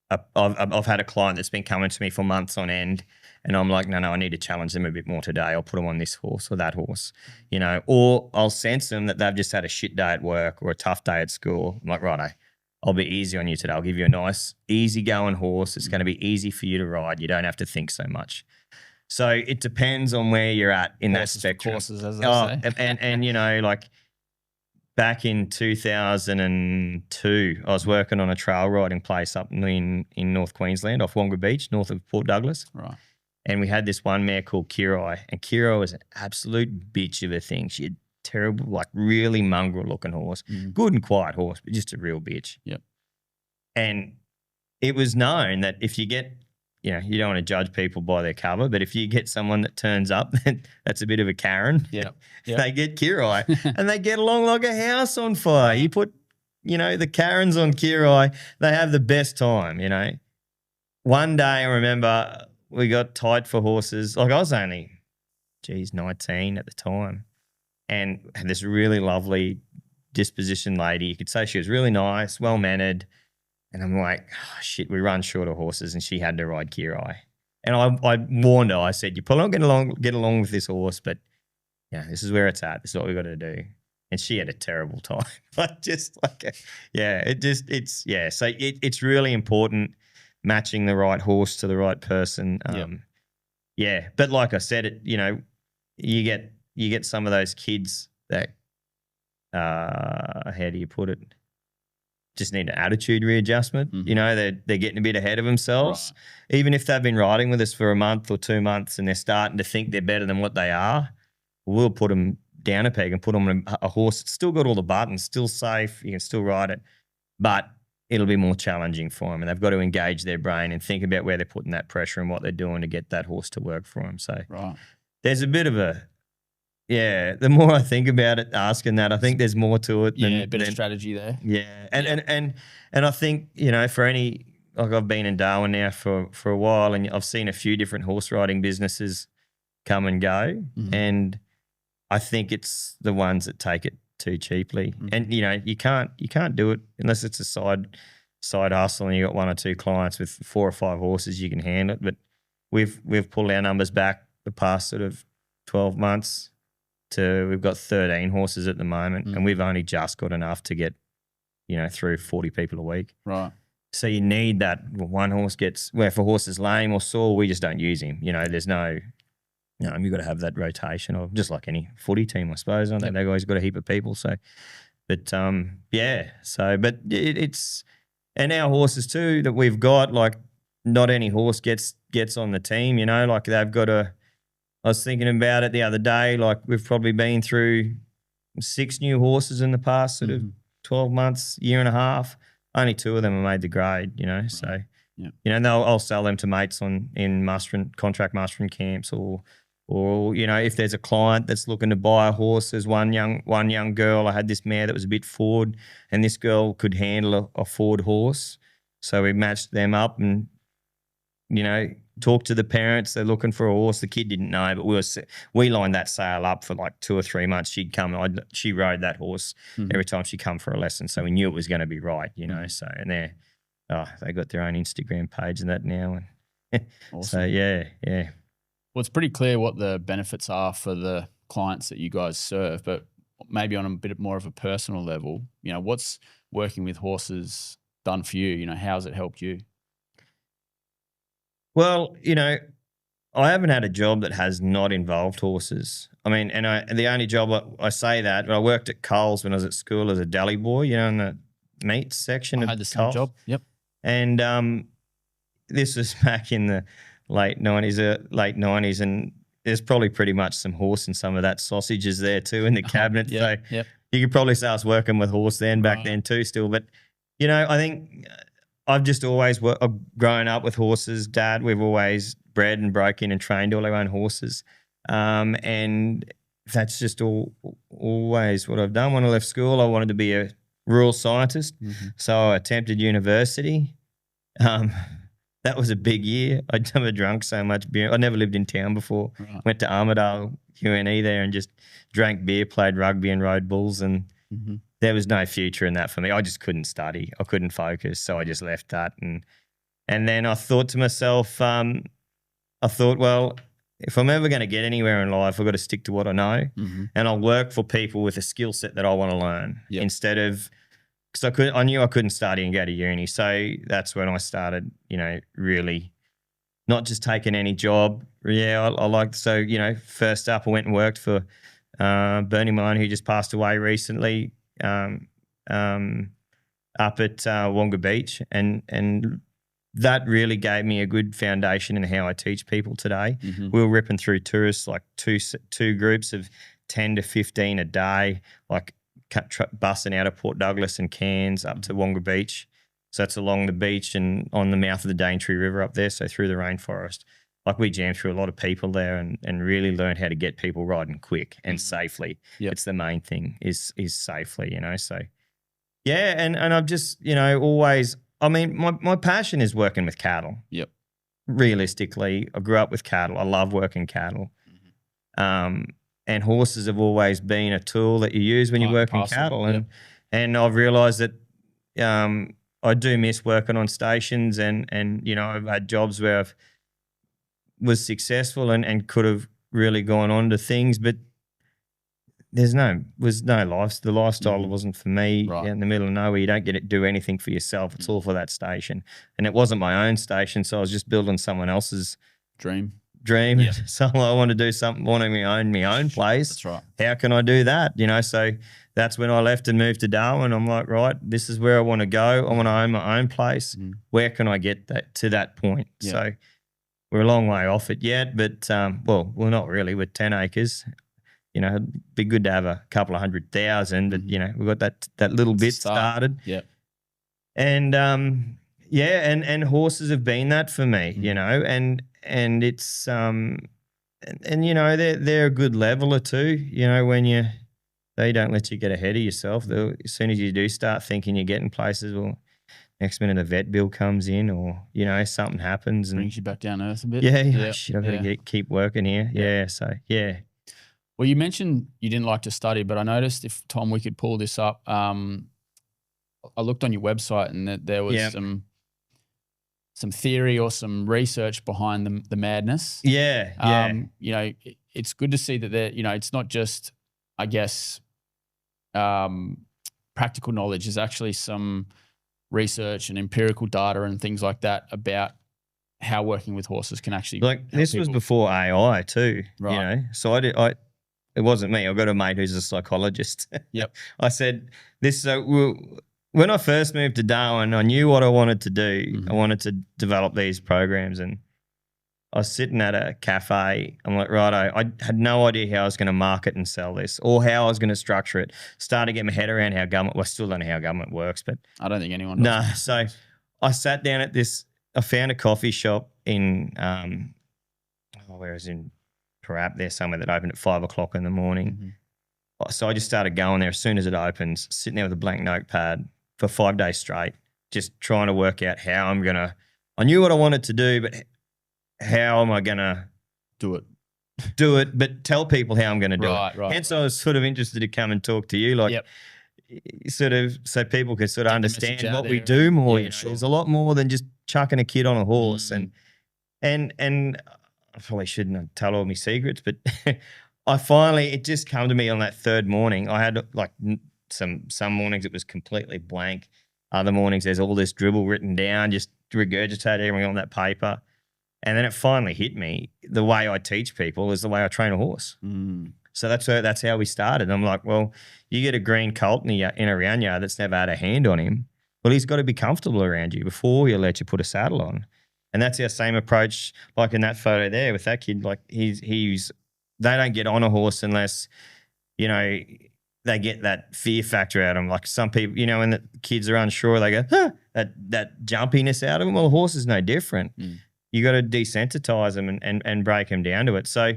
I've had a client that's been coming to me for months on end, and I'm like, no, I need to challenge them a bit more today. I'll put them on this horse or that horse, you know, or I'll sense them that they've just had a shit day at work or a tough day at school. I'm like, righto, I'll be easy on you today. I'll give you a nice, easy-going horse. It's going to be easy for you to ride. You don't have to think so much. So it depends on where you're at in that spectrum. Horses, as they say. And you know, like back in 2002, I was working on a trail riding place up in North Queensland off Wonga Beach, north of Port Douglas. Right. And we had this one mare called Kirai. And Kirai was an absolute bitch of a thing. She had terrible, like really mongrel-looking horse. Good and quiet horse, but just a real bitch. Yep. And it was known that if you get, you know, you don't want to judge people by their cover, but if you get someone that turns up, that's a bit of a Karen. Yeah. They get Kirai and they get along like a house on fire. You put, you know, the Karens on Kirai, they have the best time, you know. One day I remember we got tight for horses. Like I was only, 19 at the time, and had this really lovely disposition lady. You could say she was really nice, well-mannered. And I'm like, oh, shit, we run short of horses, and she had to ride Kirai. And I warned her. I said, you're probably not get along with this horse, but yeah, this is where it's at. This is what we got to do. And she had a terrible time. But just like, So it's really important matching the right horse to the right person. Yeah, but like I said, you know, you get some of those kids that, how do you put it? Just need an attitude readjustment. You know, they're getting a bit ahead of themselves. Right. Even if they've been riding with us for a month or 2 months and they're starting to think they're better than what they are, we'll put them down a peg and put them on a horse that's still got all the buttons, still safe, you can still ride it, but it'll be more challenging for them, and they've got to engage their brain and think about where they're putting that pressure and what they're doing to get that horse to work for them. So there's a bit of a, the more I think about it, asking that, I think there's more to it. A bit of strategy there. Yeah, and I think, you know, for any, like I've been in Darwin now for a while, and I've seen a few different horse riding businesses come and go, and I think it's the ones that take it too cheaply. And you know, you can't do it unless it's a side hustle and you got 1 or 2 clients with 4 or 5 horses. You can handle it, but we've pulled our numbers back the past sort of 12 months. We've got 13 horses at the moment, and we've only just got enough to get, you know, through 40 people a week. Right. So you need that. One horse gets, where if a horse is lame or sore, we just don't use him. You know, there's no, you know, you've got to have that rotation, or just like any footy team, I suppose. I think they've always got a heap of people. So, but but it's, and our horses too that we've got, like not any horse gets on the team. You know, like they've got a. I was thinking about it the other day, like we've probably been through 6 new horses in the past sort of 12 months, year and a half. Only 2 of them have made the grade, you know. Right. So, you know, I'll sell them to mates in contract mustering camps, or you know, if there's a client that's looking to buy a horse. There's one young girl. I had this mare that was a bit forward, and this girl could handle a forward horse. So we matched them up and, you know, talked to the parents. They're looking for a horse. The kid didn't know, but we lined that sale up for like 2 or 3 months. She'd come. She rode that horse every time she come for a lesson, so we knew it was going to be right, you know. So, and they got their own Instagram page and that now, and awesome. So yeah. Well, it's pretty clear what the benefits are for the clients that you guys serve, but maybe on a bit more of a personal level, you know, what's working with horses done for you? You know, how's it helped you? Well, you know, I haven't had a job that has not involved horses. I mean, and the only job I say that, but I worked at Coles when I was at school as a deli boy, you know, in the meat section. I had the same job. Yep. And this was back in the late 90s, and there's probably pretty much some horse in some of that sausages there too in the cabinet. So you could probably say I was working with horse back then too still. But, you know, I think I've just always grown up with horses. Dad, we've always bred and broken and trained all our own horses. And that's just always what I've done. When I left school, I wanted to be a rural scientist. So I attempted university. That was a big year. I'd never drunk so much beer. I never lived in town before. Right. Went to Armidale, UNE there, and just drank beer, played rugby and rode bulls, and there was no future in that for me. I just couldn't study. I couldn't focus, so I just left that. And then I thought to myself, well, if I'm ever going to get anywhere in life, I've got to stick to what I know, and I'll work for people with a skill set that I want to learn instead of because I knew I couldn't study and go to uni. So that's when I started, really not just taking any job. Yeah, I liked, so, first up I went and worked for Bernie Malone, who just passed away recently, up at Wonga Beach. And that really gave me a good foundation in how I teach people today. We were ripping through tourists, like two groups of 10 to 15 a day, like bussing out of Port Douglas and Cairns up to Wonga Beach. So that's along the beach and on the mouth of the Daintree River up there, so through the rainforest. Like we jammed through a lot of people there and really learned how to get people riding quick and safely. Yep. It's the main thing is safely, So, yeah, and I've just, always, I mean, my passion is working with cattle. Yep. Realistically, I grew up with cattle. I love working cattle. And horses have always been a tool that you use when you're working cattle. And I've realised that I do miss working on stations and I've had jobs where I've was successful and could have really gone on to things, but was no life. The lifestyle wasn't for me. Right. In the middle of nowhere, you don't get to do anything for yourself. It's all for that station. And it wasn't my own station, so I was just building someone else's dream. Yeah. So I want to do something, wanting to own my own place. That's right. How can I do that? So that's when I left and moved to Darwin. I'm like, right, this is where I want to go. I want to own my own place. Where can I get to that point? Yeah. So we're a long way off it yet, but we're not really. We're 10 acres. It'd be good to have a couple of 100,000, but we've got that little bit started. Yeah. And and horses have been that for me, and it's and they're a good leveler too, when they don't let you get ahead of yourself. As soon as you do start thinking you're getting places, well, next minute a vet bill comes in or, something happens. And brings you back down to earth a bit. Yeah. Shit, I've got to keep working here. Yeah. So, yeah. Well, you mentioned you didn't like to study, but I noticed Tom, we could pull this up. I looked on your website and that there was some theory or some research behind the madness. Yeah. It's good to see that there, it's not just, I guess, practical knowledge. There's actually some research and empirical data and things like that about how working with horses can actually this was before AI too, right? So it wasn't me. I've got a mate who's a psychologist. Yep. I said this. So when I first moved to Darwin, I knew what I wanted to do. I wanted to develop these programs, and I was sitting at a cafe. I'm like, righto, I had no idea how I was going to market and sell this or how I was going to structure it. Started to get my head around how government, I still don't know how government works, but I don't think anyone does. No. So I sat down at I found a coffee shop in, where is it? In Parap there somewhere that opened at 5 o'clock in the morning. So I just started going there as soon as it opens, sitting there with a blank notepad for 5 days straight, just trying to work out how I'm going to, I knew what I wanted to do, but how am I going to do it, but tell people how I'm going to do it. Right. Hence, I was sort of interested to come and talk to you, sort of so people can sort of understand what we do more. Yeah, sure. There's a lot more than just chucking a kid on a horse. And I probably shouldn't tell all my secrets, but it just came to me on that third morning. I had some mornings it was completely blank. Other mornings there's all this dribble written down, just regurgitate everything on that paper. And then it finally hit me. The way I teach people is the way I train a horse. So that's how we started. I'm like, well, you get a green colt in a round yard that's never had a hand on him. Well, he's got to be comfortable around you before he'll let you put a saddle on. And that's our same approach, like in that photo there with that kid. Like they don't get on a horse unless, they get that fear factor out of them. Like some people, when the kids are unsure, they go, that jumpiness out of them. Well, a horse is no different. You got to desensitize them and break them down to it. So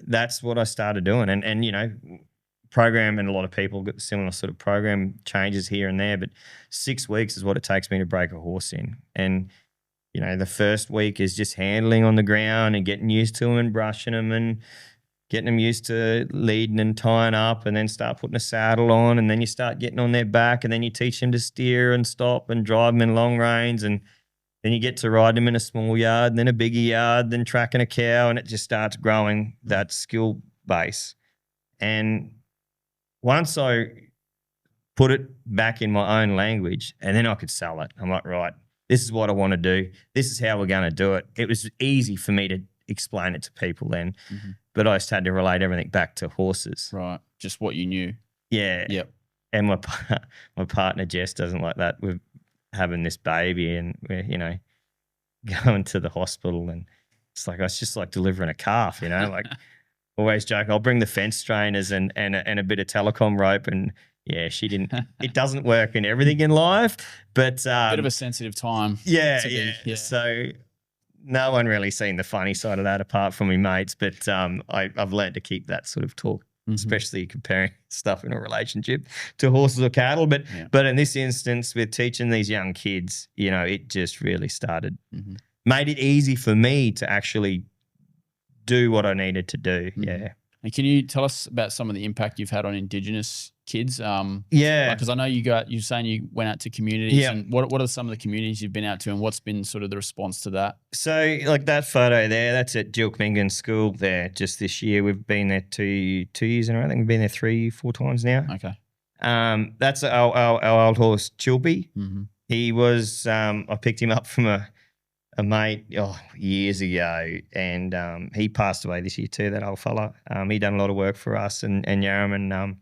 that's what I started doing. And program, and a lot of people get similar sort of program changes here and there, but 6 weeks is what it takes me to break a horse in. And, the first week is just handling on the ground and getting used to them and brushing them and getting them used to leading and tying up, and then start putting a saddle on, and then you start getting on their back, and then you teach them to steer and stop and drive them in long reins, and then you get to ride them in a small yard, and then a bigger yard, then tracking a cow, and it just starts growing that skill base. And once I put it back in my own language, and then I could sell it. I'm like, right, this is what I want to do. This is how we're going to do it. It was easy for me to explain it to people then, but I just had to relate everything back to horses. Right, just what you knew. Yeah. Yep. And my partner Jess doesn't like that. We're having this baby, and we're going to the hospital, and it's just like delivering a calf, like always joke. I'll bring the fence strainers and a bit of telecom rope, and yeah, she didn't. It doesn't work in everything in life, but bit of a sensitive time. Yeah. So no one really seen the funny side of that apart from me mates, but I've learned to keep that sort of talk, especially comparing stuff in a relationship to horses or cattle. But in this instance, with teaching these young kids, it just really started, made it easy for me to actually do what I needed to do. Yeah. And can you tell us about some of the impact you've had on Indigenous kids? Yeah. Because I know you're saying you went out to communities. Yeah. And what are some of the communities you've been out to, and what's been sort of the response to that? So like that photo there, that's at Jilkmingan School there just this year. We've been there two years in a row. I think we've been there 3-4 times now. Okay. That's our old horse, Chilpy. He was, I picked him up from a mate years ago, and he passed away this year too, that old fella. He done a lot of work for us and Yarraman.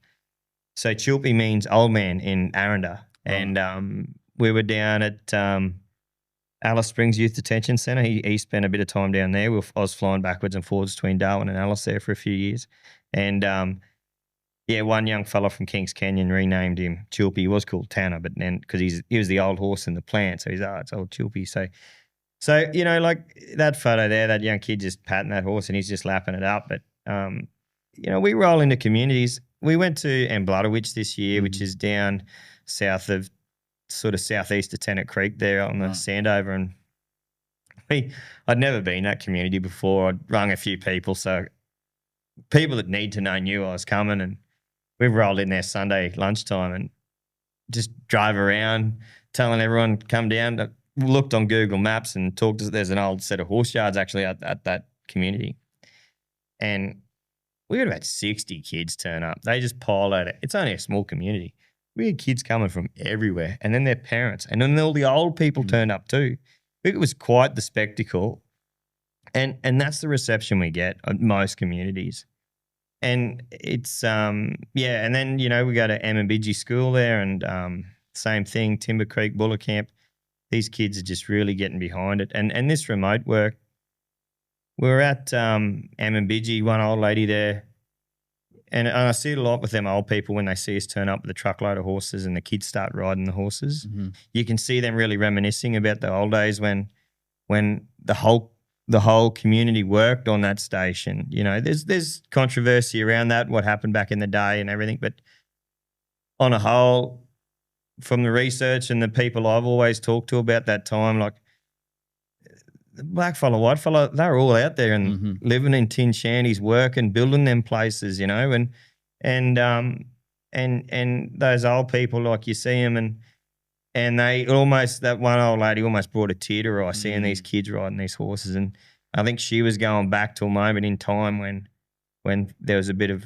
So Chilpy means old man in Aranda. And we were down at Alice Springs Youth Detention Centre. He spent a bit of time down there. I was flying backwards and forwards between Darwin and Alice there for a few years. And one young fella from Kings Canyon renamed him Chilpy. He was called Tanner, but then because he was the old horse in the plant, so it's old Chilpy. So, like that photo there, that young kid just patting that horse and he's just lapping it up. But, we roll into communities. We went to Amblottowitch this year, which is down south of southeast of Tennant Creek there on the Sandover. And I'd never been in that community before. I'd rung a few people. So people that need to know knew I was coming, and we rolled in there Sunday lunchtime and just drove around telling everyone, come down. Looked on Google Maps and talked to, there's an old set of horse yards actually at that community. And we had about 60 kids turn up. They just piled out. It's only a small community. We had kids coming from everywhere, and then their parents, and then all the old people turned up too. It was quite the spectacle. And that's the reception we get at most communities. And it's, and then, we go to Amambidji School there, and same thing, Timber Creek, Buller Camp. These kids are just really getting behind it. And this remote work, we were at Amambidji, one old lady there, and I see it a lot with them old people when they see us turn up with a truckload of horses and the kids start riding the horses. You can see them really reminiscing about the old days when the whole community worked on that station. There's controversy around that, what happened back in the day and everything, but on a whole, from the research and the people I've always talked to about that time, like the black fella, white fella, they're all out there and living in tin shanties, working, building them places, and those old people, like you see them and they almost, that one old lady almost brought a tear to her eye seeing these kids riding these horses. And I think she was going back to a moment in time when there was a bit of,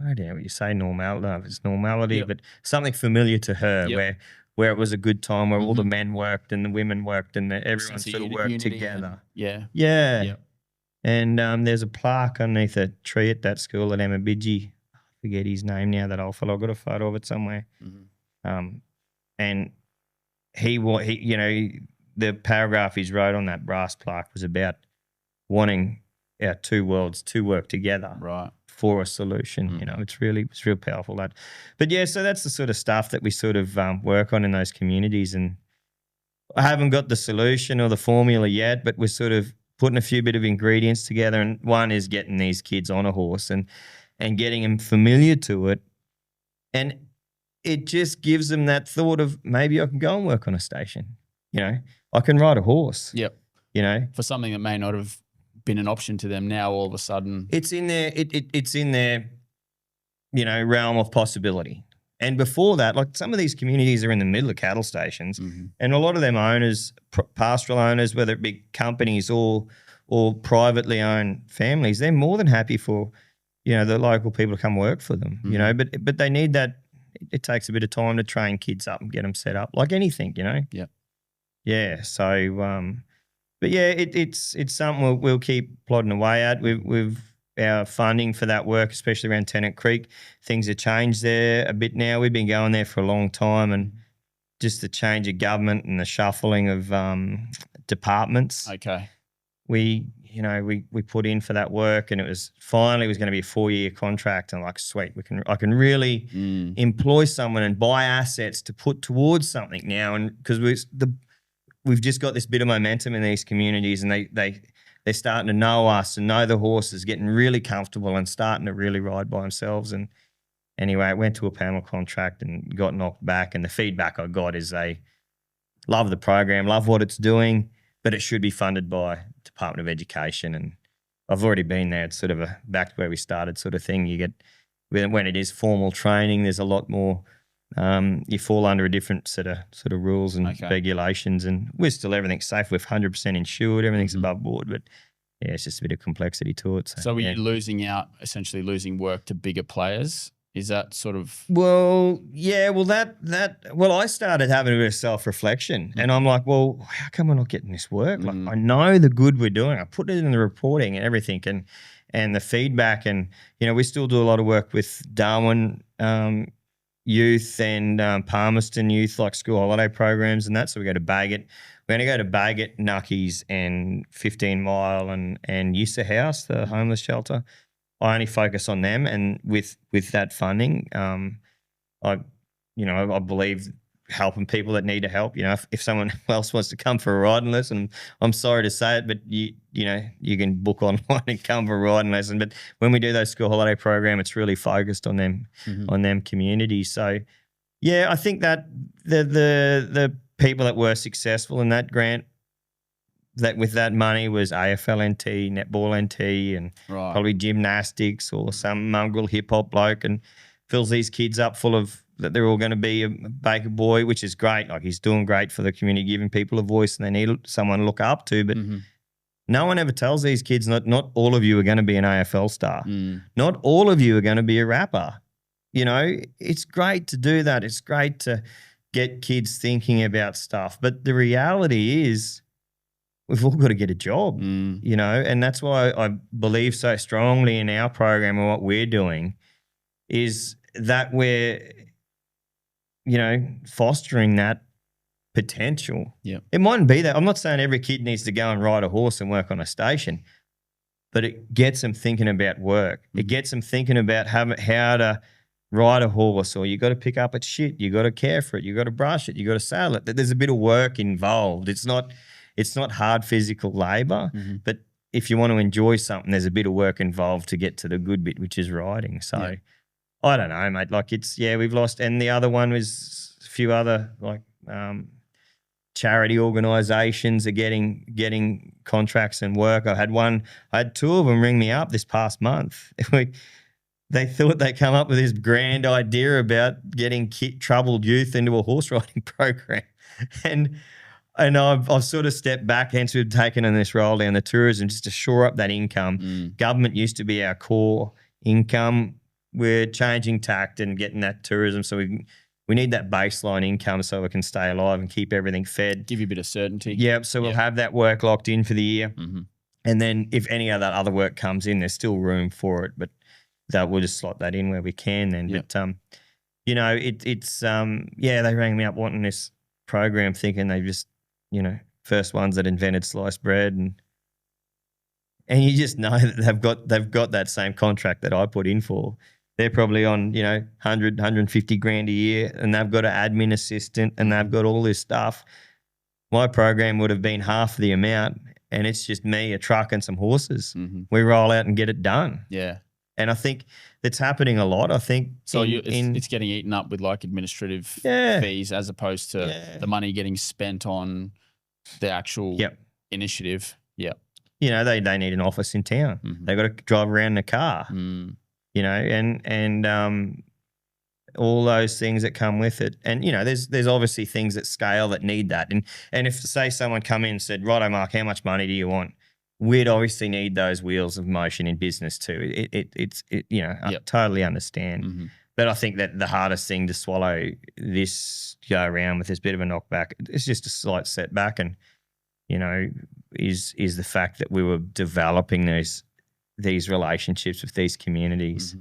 I don't know what you say, normality. No, if it's normality, but something familiar to her where it was a good time, where all the men worked and the women worked and everyone sort of worked together. Yeah. And there's a plaque underneath a tree at that school at Amambidji. I forget his name now, that old fellow. I've got a photo of it somewhere. And he, the paragraph he's wrote on that brass plaque was about wanting our two worlds to work together. Right. For a solution, it's real powerful. So that's the sort of stuff that we sort of work on in those communities. And I haven't got the solution or the formula yet, but we're sort of putting a few bit of ingredients together. And one is getting these kids on a horse and getting them familiar to it. And it just gives them that thought of, maybe I can go and work on a station. I can ride a horse. Yep. For something that may not have been an option to them, now all of a sudden it's in their it's in their realm of possibility. And before that, like some of these communities are in the middle of cattle stations, and a lot of them owners, pastoral owners, whether it be companies or privately owned families, they're more than happy for the local people to come work for them. But they need that it takes a bit of time to train kids up and get them set up, like anything, Yeah. Yeah. So, but yeah, it's something we'll keep plodding away at. We've our funding for that work, especially around Tennant Creek, things have changed there a bit now. We've been going there for a long time, and just the change of government and the shuffling of departments. Okay. We put in for that work, and it was going to be a 4-year contract. And like, sweet, I can really employ someone and buy assets to put towards something now. And because we've just got this bit of momentum in these communities, and they're starting to know us and know the horses, getting really comfortable and starting to really ride by themselves. And anyway, it went to a panel contract and got knocked back. And the feedback I got is they love the program, love what it's doing, but it should be funded by Department of Education. And I've already been there. It's sort of a back to where we started sort of thing. You get, when it is formal training, there's a lot more, you fall under a different set of rules and regulations, and everything's safe. We're 100% insured. Everything's above board, but yeah, it's just a bit of complexity to it. So you're essentially losing work to bigger players? Is that sort of? Well, yeah. Well, I started having a bit of self-reflection, and I'm like, well, how come we're not getting this work? Like, I know the good we're doing. I put it in the reporting and everything, and the feedback, and we still do a lot of work with Darwin youth and Palmerston youth, like school holiday programs and that. So we go to Bagot. We're going to go to Bagot, Nuckies, and 15 Mile and Yussa House, the homeless shelter. I only focus on them, and with that funding, I believe helping people that need help. If someone else wants to come for a riding lesson, I'm sorry to say it, but you can book online and come for a riding lesson. But when we do those school holiday program, it's really focused on them, on them communities. So yeah, I think that the people that were successful in that grant, that with that money, was AFL NT, netball NT, and probably gymnastics, or some mongrel hip hop bloke, and fills these kids up full of that they're all going to be a baker boy, which is great. Like, he's doing great for the community, giving people a voice, and they need someone to look up to. But no one ever tells these kids, not all of you are going to be an AFL star. Not all of you are going to be a rapper. It's great to do that. It's great to get kids thinking about stuff. But the reality is, we've all got to get a job, and that's why I believe so strongly in our program and what we're doing, is that we're, fostering that potential. Yeah. It mightn't be that. I'm not saying every kid needs to go and ride a horse and work on a station, but it gets them thinking about work. It gets them thinking about how to ride a horse, or you got to pick up its shit, you got to care for it, you got to brush it, you got to saddle it. There's a bit of work involved. It's not hard physical labor, but if you want to enjoy something, there's a bit of work involved to get to the good bit, which is riding. So I don't know, mate. Like, we've lost. And the other one was a few other, like, charity organisations are getting contracts and work. I had 2 of them ring me up this past month. They thought they come up with this grand idea about getting troubled youth into a horse riding program. And I've sort of stepped back, hence we've taken on this role down the tourism, just to shore up that income. Government used to be our core income. We're changing tact and getting that tourism, so we need that baseline income so we can stay alive and keep everything fed. Give you a bit of certainty. Yep, so we'll have that work locked in for the year. And then if any of that other work comes in, there's still room for it, but we'll just slot that in where we can then. Yep. But, they rang me up wanting this program, thinking they just, first ones that invented sliced bread, and you just know that they've got that same contract that I put in for. They're probably on, 100, 150 grand a year, and they've got an admin assistant, and they've got all this stuff. My program would have been half the amount, and it's just me, a truck, and some horses. We roll out and get it done. Yeah. And I think that's happening a lot. I think so. It's getting eaten up with like administrative fees, as opposed to the money getting spent on the actual initiative. Yeah. They need an office in town. They've got to drive around in a car. And all those things that come with it. And, there's obviously things at scale that need that. And if, say, someone come in and said, righto, Mark, how much money do you want? We'd obviously need those wheels of motion in business too. I totally understand. But I think that the hardest thing to swallow this go around with this bit of a knockback, it's just a slight setback, and is the fact that we were developing these relationships with these communities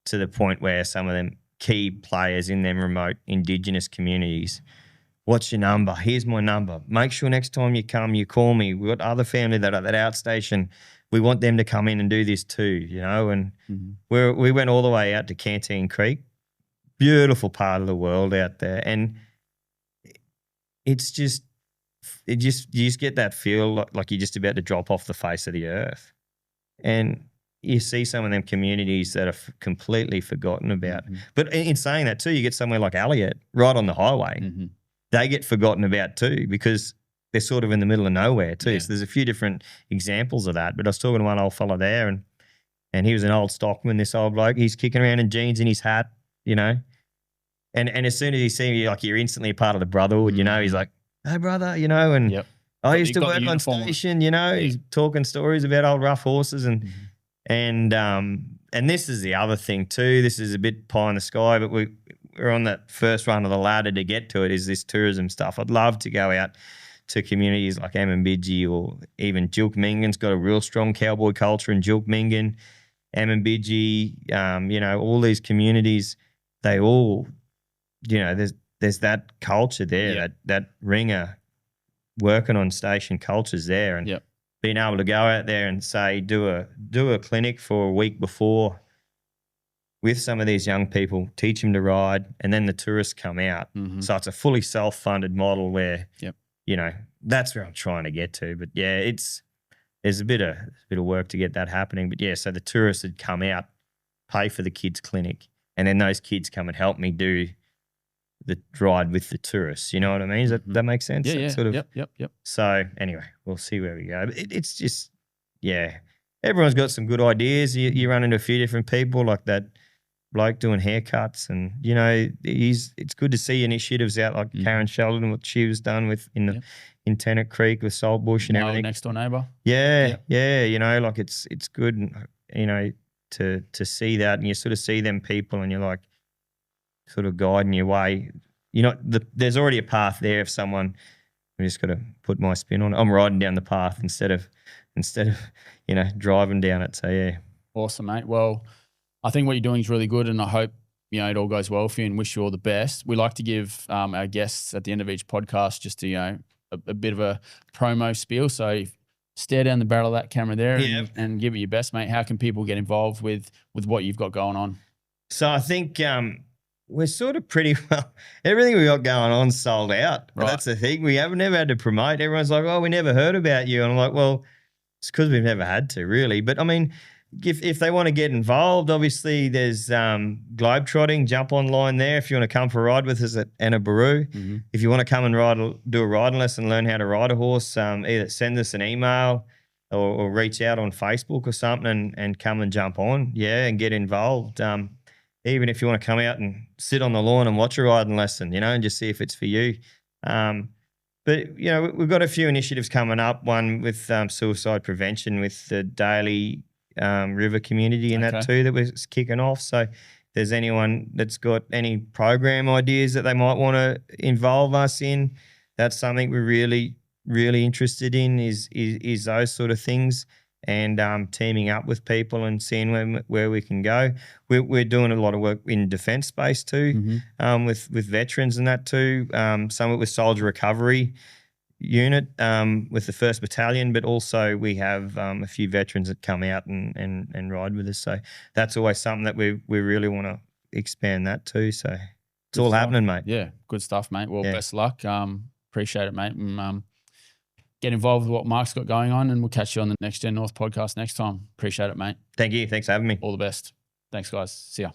to the point where some of them key players in them remote Indigenous communities. What's your number? Here's my number. Make sure next time you come, you call me. We've got other family that are at outstation. We want them to come in and do this too, and we went all the way out to Canteen Creek, beautiful part of the world out there. And you just get that feel like you're just about to drop off the face of the earth. And you see some of them communities that are completely forgotten about. But in saying that too, you get somewhere like Elliot right on the highway. They get forgotten about too because they're sort of in the middle of nowhere too. Yeah. So there's a few different examples of that. But I was talking to one old fella there, and he was an old stockman, this old bloke. He's kicking around in jeans and his hat, And as soon as he sees you, like, you're instantly a part of the brotherhood, He's like, hey, brother, and I used to work on station, He's talking stories about old rough horses and this is the other thing too. This is a bit pie in the sky, but we're on that first run of the ladder to get to it, is this tourism stuff. I'd love to go out to communities like Amambidji or even Jilkmingan's got a real strong cowboy culture in Jilkmingan, Amambidji, all these communities, they all, there's that culture there, that ringer working on station culture's there. And being able to go out there and say, do a clinic for a week before with some of these young people, teach them to ride, and then the tourists come out. So it's a fully self-funded model where, that's where I'm trying to get to. But there's a bit of work to get that happening. But so the tourists would come out, pay for the kids' clinic, and then those kids come and help me do the ride with the tourists. You know what I mean? Does that make sense? Yeah, sort of. Yep. So anyway, we'll see where we go. But it's just, everyone's got some good ideas. You run into a few different people, like that bloke doing haircuts, and it's good to see initiatives out like Karen Sheldon, what she was done with in Tennant Creek with Saltbush and everything. Next door neighbour. Yeah. Like it's good, to see that, and you sort of see them people, and you're like sort of guiding your way. There's already a path there. If someone, I just got to put my spin on it. I'm riding down the path instead of driving down it. So awesome, mate. Well, I think what you're doing is really good, and I hope it all goes well for you, and wish you all the best. We like to give our guests at the end of each podcast just a bit of a promo spiel. So stare down the barrel of that camera there and give it your best, mate. How can people get involved with what you've got going on? So I think we're sort of pretty well. Everything we got going on sold out. Right. That's the thing. We haven't never had to promote. Everyone's like, "Oh, we never heard about you," and I'm like, "Well, it's because we've never had to, really." But I mean, if they want to get involved, obviously there's Globetrotting. Jump online there if you want to come for a ride with us at Annabaroo. If you want to come and do a riding lesson, learn how to ride a horse, either send us an email or reach out on Facebook or something and come and jump on, and get involved. Even if you want to come out and sit on the lawn and watch a riding lesson, and just see if it's for you. But, we've got a few initiatives coming up, one with suicide prevention with the Daly River community and that too that we're kicking off. So if there's anyone that's got any program ideas that they might want to involve us in, that's something we're really, really interested in is those sort of things, and teaming up with people and seeing where we can go. We're doing a lot of work in defence space too, with veterans and that too. Some of it with Soldier Recovery Unit with the 1st Battalion, but also we have a few veterans that come out and ride with us. So that's always something that we really want to expand that too. So it's all happening, mate. Yeah, good stuff, mate. Well, best of luck. Appreciate it, mate. And, get involved with what Marc's got going on, and we'll catch you on the NextGen North podcast next time. Appreciate it, mate. Thank you. Thanks for having me. All the best. Thanks, guys. See ya.